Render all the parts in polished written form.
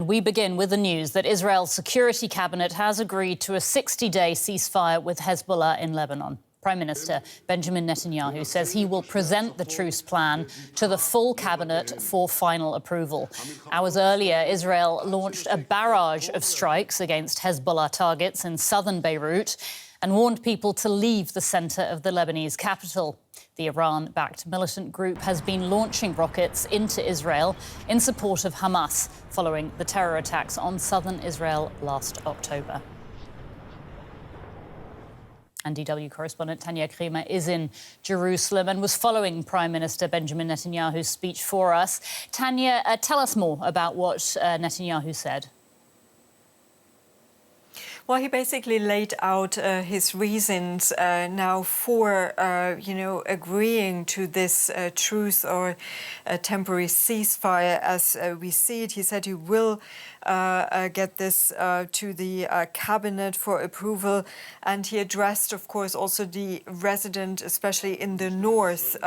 we begin with the news that Israel's Security Cabinet has agreed to a 60-day ceasefire with Hezbollah in Lebanon. Prime Minister Benjamin Netanyahu says he will present the truce plan to the full cabinet for final approval. Hours earlier, Israel launched a barrage of strikes against Hezbollah targets in southern Beirut and warned people to leave the centre of the Lebanese capital. The Iran-backed militant group has been launching rockets into Israel in support of Hamas following the terror attacks on southern Israel last October. And DW correspondent Tanya Kremer is in Jerusalem and was following Prime Minister Benjamin Netanyahu's speech for us. Tanya, tell us more about what Netanyahu said. Well, he basically laid out his reasons now for, agreeing to this truce or a temporary ceasefire as we see it. He said he will get this to the cabinet for approval. And he addressed, of course, also the resident, especially in the north,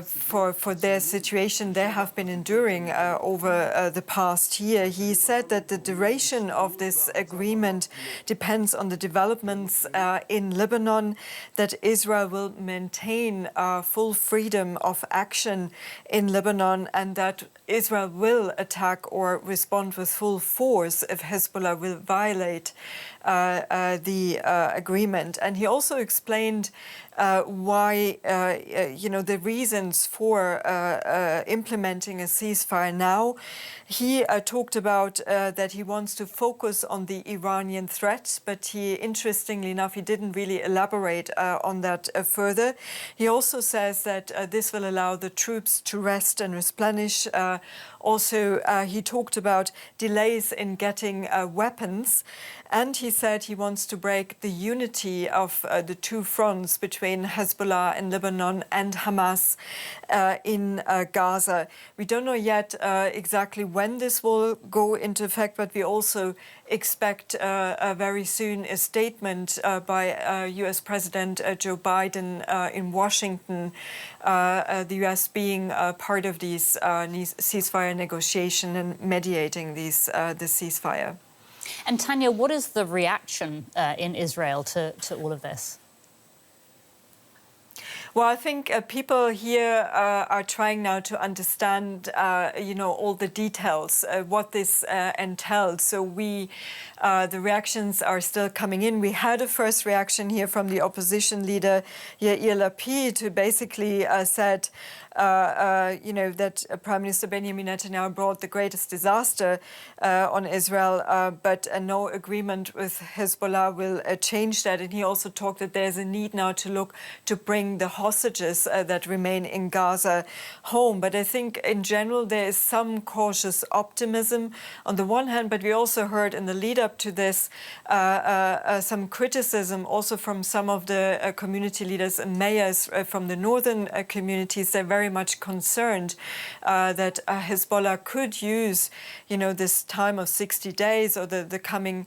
for their situation they have been enduring over the past year. He said that the duration of this agreement depends on the developments in Lebanon, that Israel will maintain full freedom of action in Lebanon, and that Israel will attack or respond with full force if Hezbollah will violate the agreement. And he also explained why, the reasons for implementing a ceasefire now. He talked about that he wants to focus on the Iranian threat, but he, interestingly enough, he didn't really elaborate on that further. He also says that this will allow the troops to rest and replenish. Also, he talked about delays in getting weapons, and he said he wants to break the unity of the two fronts between Hezbollah in Lebanon and Hamas in Gaza. We don't know yet exactly when this will go into effect, but we also expect very soon a statement by US President Joe Biden in Washington, the US being part of these ceasefire negotiation and mediating the ceasefire. And Tanya, what is the reaction in Israel to all of this? Well, I think people here are trying now to understand, all the details, what this entails. So the reactions are still coming in. We had a first reaction here from the opposition leader, Yair Lapid, who basically said, that Prime Minister Benjamin Netanyahu brought the greatest disaster on Israel, but no agreement with Hezbollah will change that. And he also talked that there's a need now to bring the hostages that remain in Gaza home. But I think in general there is some cautious optimism on the one hand, but we also heard in the lead up to this some criticism also from some of the community leaders and mayors from the northern communities. They're very much concerned that Hezbollah could use, this time of 60 days or the coming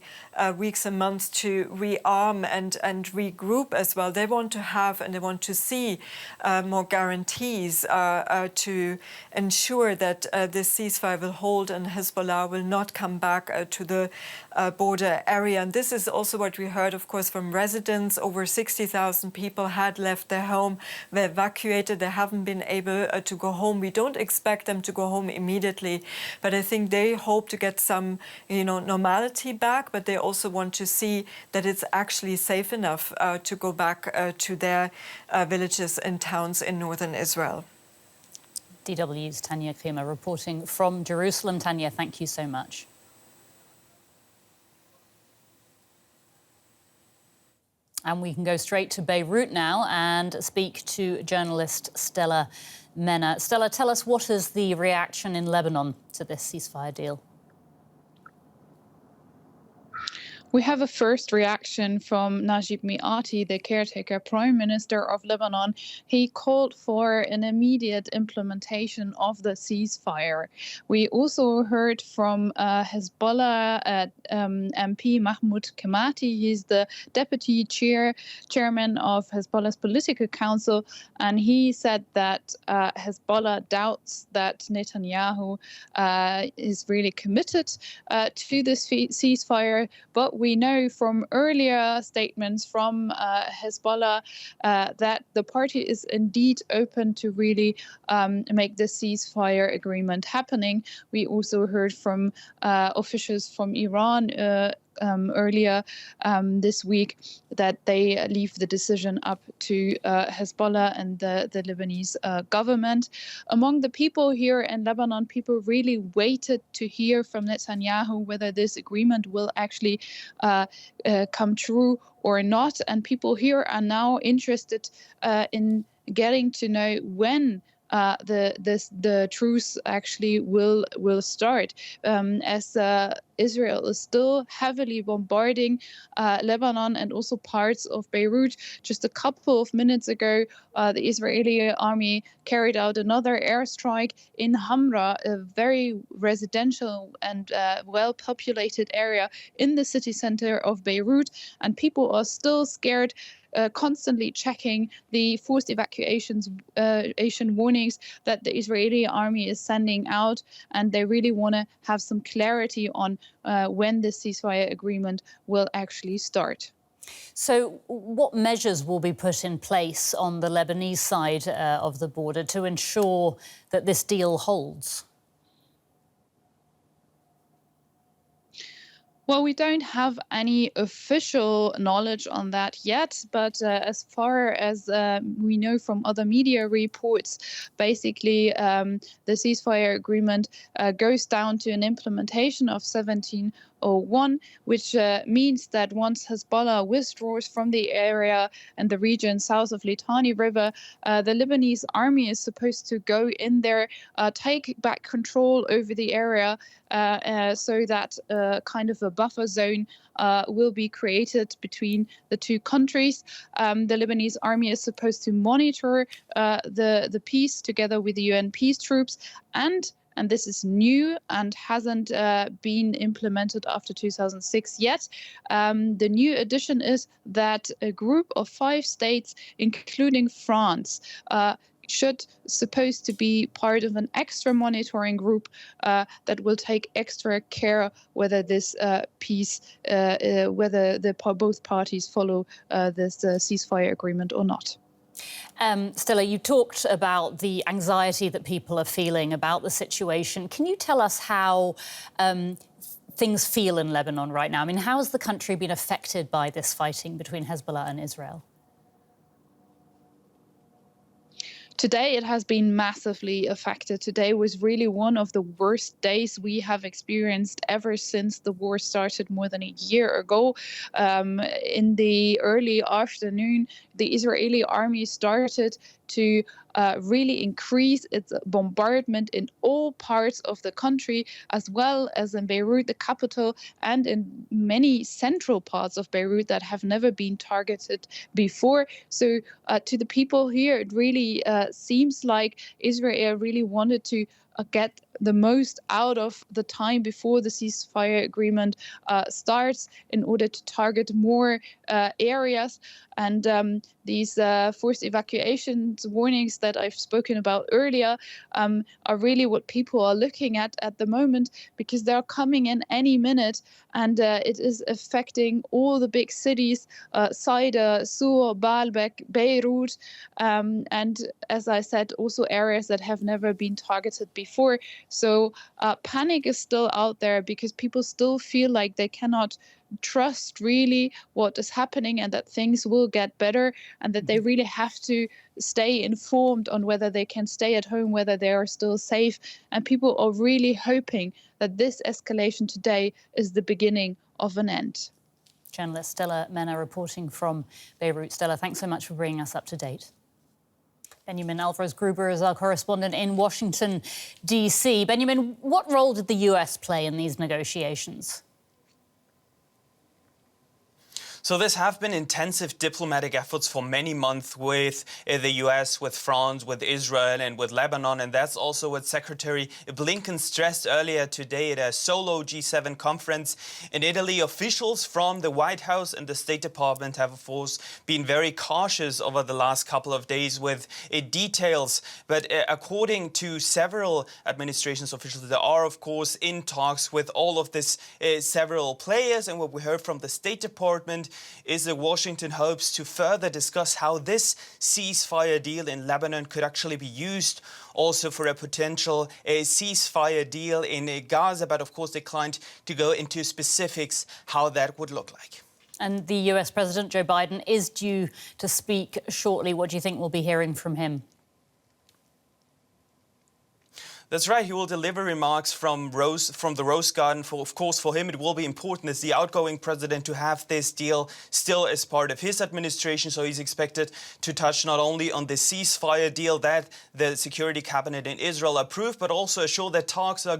weeks and months to rearm and regroup as well. They want to have and they want to see more guarantees to ensure that this ceasefire will hold and Hezbollah will not come back to the border area. And this is also what we heard, of course, from residents. Over 60,000 people had left their home, were evacuated. They haven't been able to go home. We don't expect them to go home immediately, but I think they hope to get some, normality back, but they also want to see that it's actually safe enough to go back to their villages and towns in northern Israel. DW's Tanya Kremer reporting from Jerusalem. Tanya, thank you so much. And we can go straight to Beirut now and speak to journalist Stella Menna. Stella, tell us, what is the reaction in Lebanon to this ceasefire deal? We have a first reaction from Najib Mikati, the caretaker prime minister of Lebanon. He called for an immediate implementation of the ceasefire. We also heard from Hezbollah MP Mahmoud Kamati. He's the deputy chairman of Hezbollah's political council, and he said that Hezbollah doubts that Netanyahu is really committed to this ceasefire, but we know from earlier statements from Hezbollah that the party is indeed open to really make the ceasefire agreement happening. We also heard from officials from Iran earlier this week that they leave the decision up to Hezbollah and the Lebanese government. Among the people here in Lebanon, people really waited to hear from Netanyahu whether this agreement will actually come true or not. And people here are now interested in getting to know when the truce actually will start, as Israel is still heavily bombarding Lebanon and also parts of Beirut. Just a couple of minutes ago, the Israeli army carried out another airstrike in Hamra, a very residential and well-populated area in the city center of Beirut, and people are still scared, constantly checking the forced evacuation warnings that the Israeli army is sending out, and they really want to have some clarity on when the ceasefire agreement will actually start. So what measures will be put in place on the Lebanese side of the border to ensure that this deal holds? Well, we don't have any official knowledge on that yet, but as far as we know from other media reports, basically the ceasefire agreement goes down to an implementation of 1701, which means that once Hezbollah withdraws from the area and the region south of Litani River, the Lebanese army is supposed to go in there, take back control over the area, so that kind of a buffer zone will be created between the two countries. The Lebanese army is supposed to monitor the peace together with the UN peace troops, and this is new and hasn't been implemented after 2006 yet. The new addition is that a group of 5 states, including France, supposed to be part of an extra monitoring group that will take extra care whether this peace, whether both parties follow this ceasefire agreement or not. Stella, you talked about the anxiety that people are feeling about the situation. Can you tell us how things feel in Lebanon right now? I mean, how has the country been affected by this fighting between Hezbollah and Israel? Today, it has been massively affected. Today was really one of the worst days we have experienced ever since the war started more than a year ago. In the early afternoon, the Israeli army started to really increase its bombardment in all parts of the country, as well as in Beirut, the capital, and in many central parts of Beirut that have never been targeted before. So to the people here, it really seems like Israel really wanted to get the most out of the time before the ceasefire agreement starts in order to target more areas. And these forced evacuations warnings that I've spoken about earlier are really what people are looking at the moment, because they're coming in any minute, and it is affecting all the big cities, Saida, Sur, Baalbek, Beirut, and as I said, also areas that have never been targeted before. So panic is still out there because people still feel like they cannot trust really what is happening and that things will get better, and that they really have to stay informed on whether they can stay at home, whether they are still safe. And people are really hoping that this escalation today is the beginning of an end. Journalist Stella Mena reporting from Beirut. Stella, thanks so much for bringing us up to date. Benjamin Alvarez-Gruber is our correspondent in Washington, D.C. Benjamin, what role did the US play in these negotiations? So there have been intensive diplomatic efforts for many months with the US, with France, with Israel and with Lebanon. And that's also what Secretary Blinken stressed earlier today at a solo G7 conference in Italy. Officials from the White House and the State Department have, of course, been very cautious over the last couple of days with details. But according to several administrations officials, they are, of course, in talks with all of this several players. And what we heard from the State Department is that Washington hopes to further discuss how this ceasefire deal in Lebanon could actually be used also for a potential ceasefire deal in Gaza, but of course declined to go into specifics how that would look like. And the US President Joe Biden is due to speak shortly. What do you think we'll be hearing from him? That's right. He will deliver remarks from the Rose Garden. Of course, for him, it will be important as the outgoing president to have this deal still as part of his administration. So he's expected to touch not only on the ceasefire deal that the Security Cabinet in Israel approved, but also assure that talks are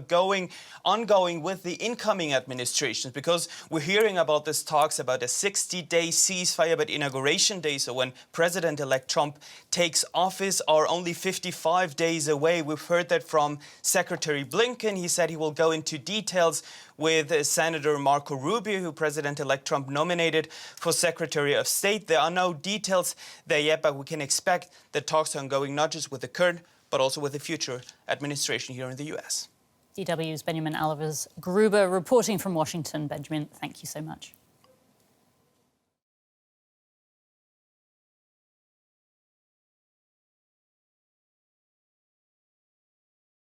ongoing with the incoming administrations, because we're hearing about these talks about a 60-day ceasefire, but Inauguration Day, so when President-elect Trump takes office, are only 55 days away. We've heard that from Secretary Blinken. He said he will go into details with Senator Marco Rubio, who President-elect Trump nominated for Secretary of State. There are no details there yet, but we can expect that talks are ongoing not just with the current, but also with the future administration here in the U.S. DW's Benjamin Alvarez-Gruber reporting from Washington. Benjamin, thank you so much.